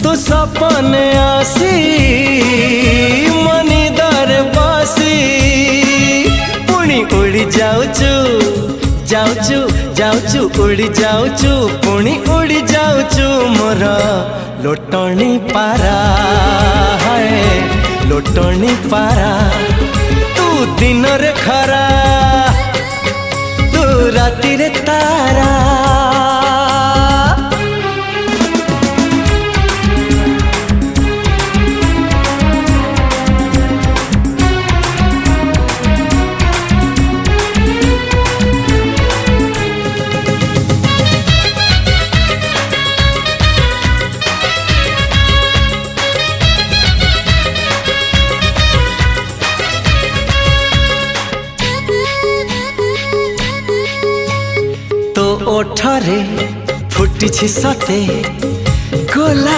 तू सपने आसी मनी दर बसी पुणी उड़ी जाऊचु जाऊचु जाऊचु उड़ी जाऊचु पुणी उड़ी जाऊचु मोर लोटणी पारा है लोटणी पारा तू दिन रे खरा तू राति रे तारा तो ओठरे फुटी सते गोला।